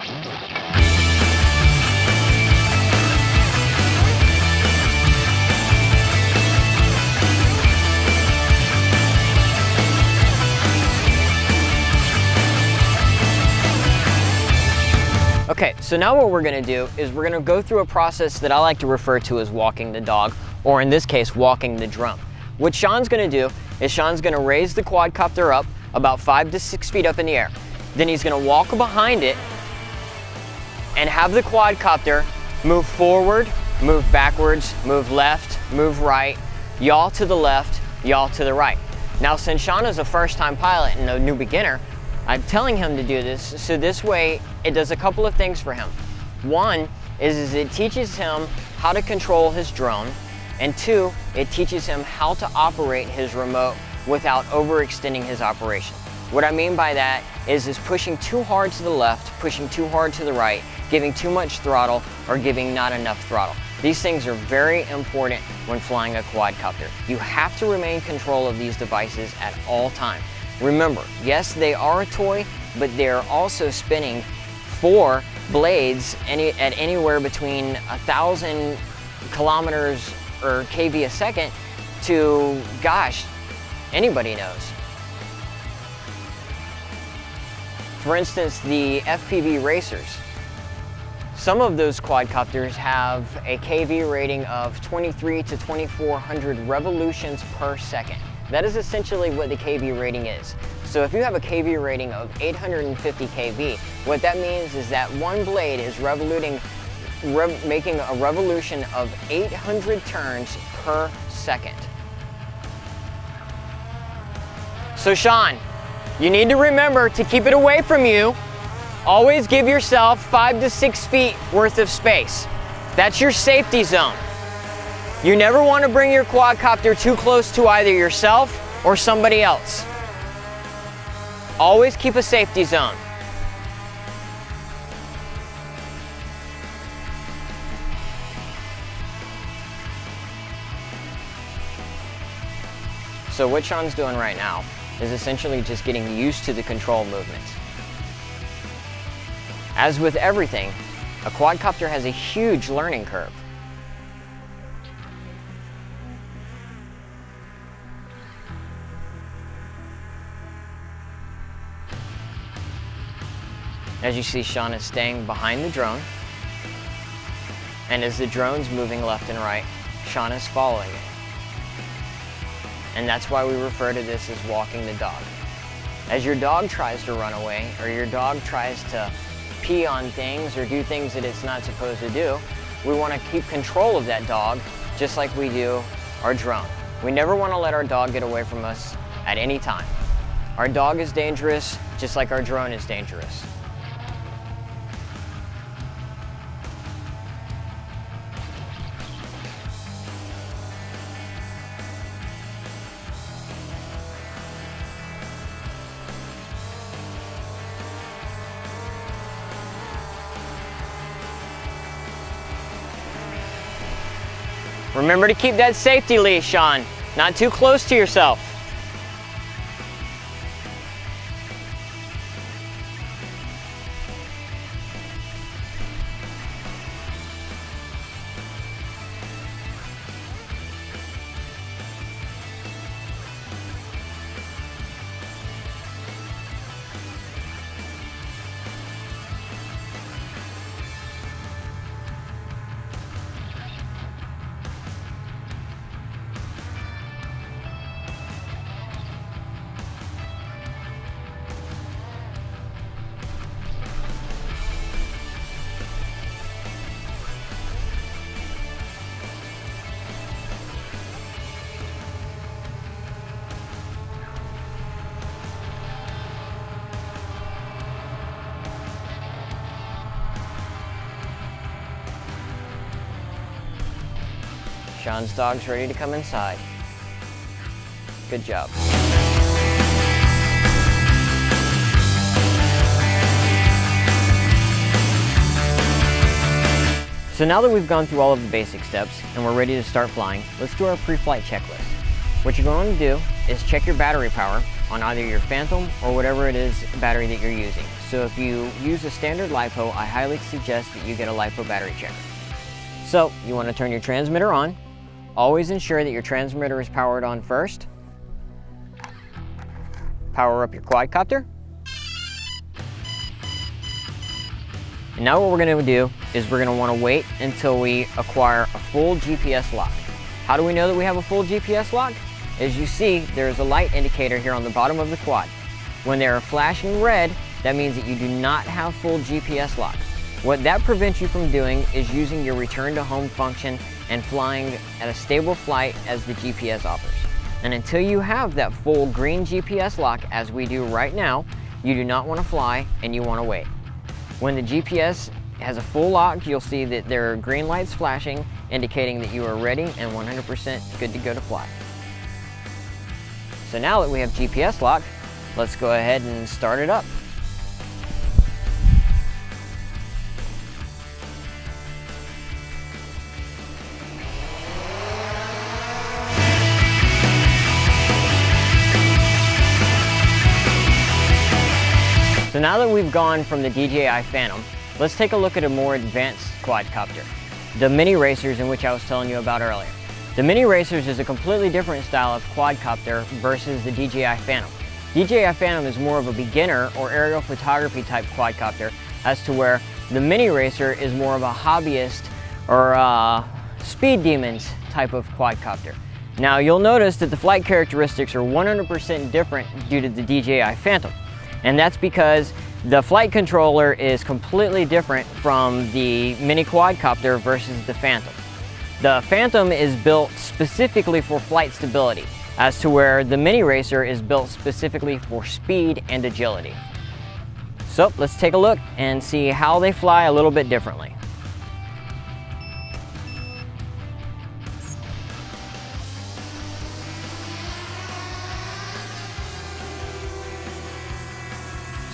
Okay, so now what we're gonna do is we're gonna go through a process that I like to refer to as walking the dog, or in this case, walking the drone. What Sean's gonna do is Sean's gonna raise the quadcopter up about 5 to 6 feet up in the air. Then he's gonna walk behind it and have the quadcopter move forward, move backwards, move left, move right, yaw to the left, yaw to the right. Now, since Sean is a first-time pilot and a new beginner, I'm telling him to do this, so this way it does a couple of things for him. One is it teaches him how to control his drone, and two, it teaches him how to operate his remote without overextending his operation. What I mean by that is pushing too hard to the left, pushing too hard to the right, giving too much throttle, or giving not enough throttle. These things are very important when flying a quadcopter. You have to remain in control of these devices at all times. Remember, yes, they are a toy, but they're also spinning 4 blades at anywhere between 1,000 kilometers or kV a second to, gosh, anybody knows. For instance, the FPV racers. Some of those quadcopters have a kV rating of 23 to 2400 revolutions per second. That is essentially what the kV rating is. So if you have a kV rating of 850 kV, what that means is that one blade is making a revolution of 800 turns per second. So Sean, you need to remember to keep it away from you. Always give yourself 5 to 6 feet worth of space. That's your safety zone. You never want to bring your quadcopter too close to either yourself or somebody else. Always keep a safety zone. So what Sean's doing right now is essentially just getting used to the control movements. As with everything, a quadcopter has a huge learning curve. As you see, Sean is staying behind the drone, and as the drone's moving left and right, Sean is following it. And that's why we refer to this as walking the dog. As your dog tries to run away, or your dog tries to pee on things or do things that it's not supposed to do, we want to keep control of that dog just like we do our drone. We never want to let our dog get away from us at any time. Our dog is dangerous just like our drone is dangerous. Remember to keep that safety leash, Sean. Not too close to yourself. Sean's dog's ready to come inside. Good job. So now that we've gone through all of the basic steps and we're ready to start flying, let's do our pre-flight checklist. What you're going to do is check your battery power on either your Phantom or whatever it is battery that you're using. So if you use a standard LiPo, I highly suggest that you get a LiPo battery checker. So you want to turn your transmitter on. Always ensure that your transmitter is powered on first. Power up your quadcopter. And now what we're going to do is we're going to want to wait until we acquire a full GPS lock. How do we know that we have a full GPS lock? As you see, there's a light indicator here on the bottom of the quad. When they're flashing red, that means that you do not have full GPS lock. What that prevents you from doing is using your return to home function and flying at a stable flight as the GPS offers. And until you have that full green GPS lock, as we do right now, you do not want to fly and you want to wait. When the GPS has a full lock, you'll see that there are green lights flashing, indicating that you are ready and 100% good to go to fly. So now that we have GPS lock, let's go ahead and start it up. So now that we've gone from the DJI Phantom, let's take a look at a more advanced quadcopter, the Mini Racers, in which I was telling you about earlier. The Mini Racers is a completely different style of quadcopter versus the DJI Phantom. DJI Phantom is more of a beginner or aerial photography type quadcopter, as to where the Mini Racer is more of a hobbyist or speed demons type of quadcopter. Now you'll notice that the flight characteristics are 100% different due to the DJI Phantom. And that's because the flight controller is completely different from the mini quadcopter versus the Phantom. The Phantom is built specifically for flight stability, as to where the Mini Racer is built specifically for speed and agility. So let's take a look and see how they fly a little bit differently.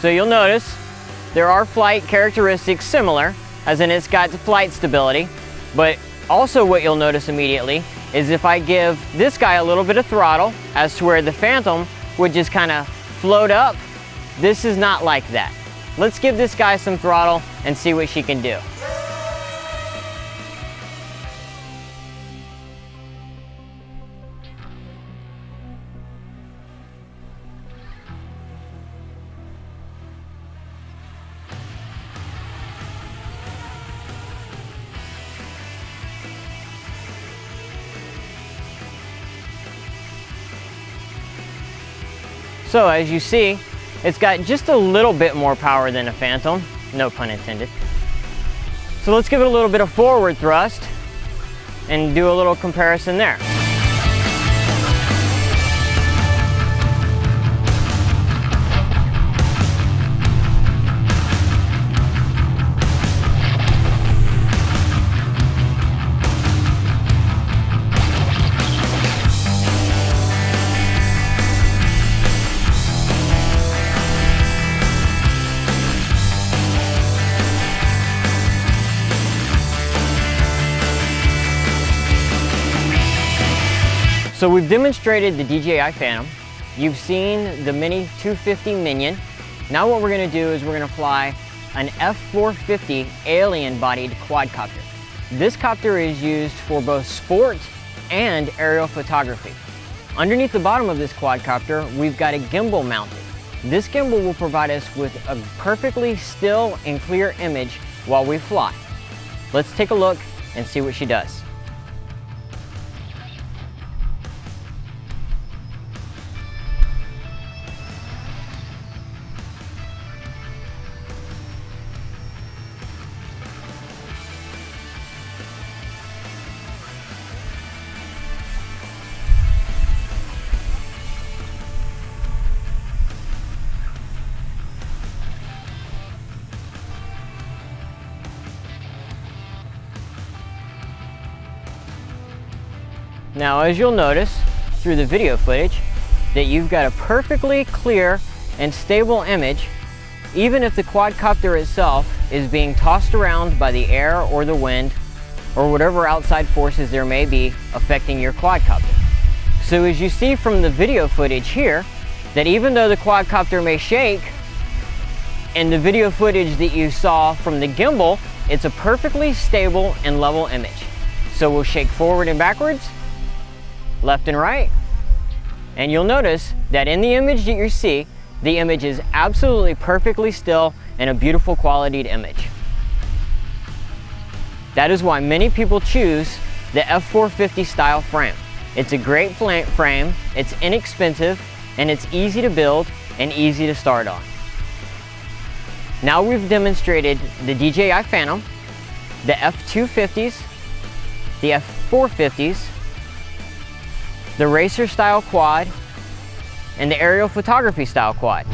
So you'll notice there are flight characteristics similar, as in it's got flight stability, but also what you'll notice immediately is if I give this guy a little bit of throttle, as to where the Phantom would just kind of float up, this is not like that. Let's give this guy some throttle and see what she can do. So as you see, it's got just a little bit more power than a Phantom, no pun intended. So let's give it a little bit of forward thrust and do a little comparison there. So we've demonstrated the DJI Phantom. You've seen the Mini 250 Minion. Now what we're going to do is we're going to fly an F450 alien-bodied quadcopter. This copter is used for both sport and aerial photography. Underneath the bottom of this quadcopter, we've got a gimbal mounted. This gimbal will provide us with a perfectly still and clear image while we fly. Let's take a look and see what she does. Now, as you'll notice through the video footage, that you've got a perfectly clear and stable image, even if the quadcopter itself is being tossed around by the air or the wind or whatever outside forces there may be affecting your quadcopter. So as you see from the video footage here, that even though the quadcopter may shake, in the video footage that you saw from the gimbal, it's a perfectly stable and level image. So we'll shake forward and backwards, left and right, and you'll notice that in the image that you see, the image is absolutely perfectly still and a beautiful quality image. That is why many people choose the F450 style frame. It's a great frame, it's inexpensive, and it's easy to build and easy to start on. Now we've demonstrated the DJI Phantom, the F250s, the F450s, the racer style quad, and the aerial photography style quad.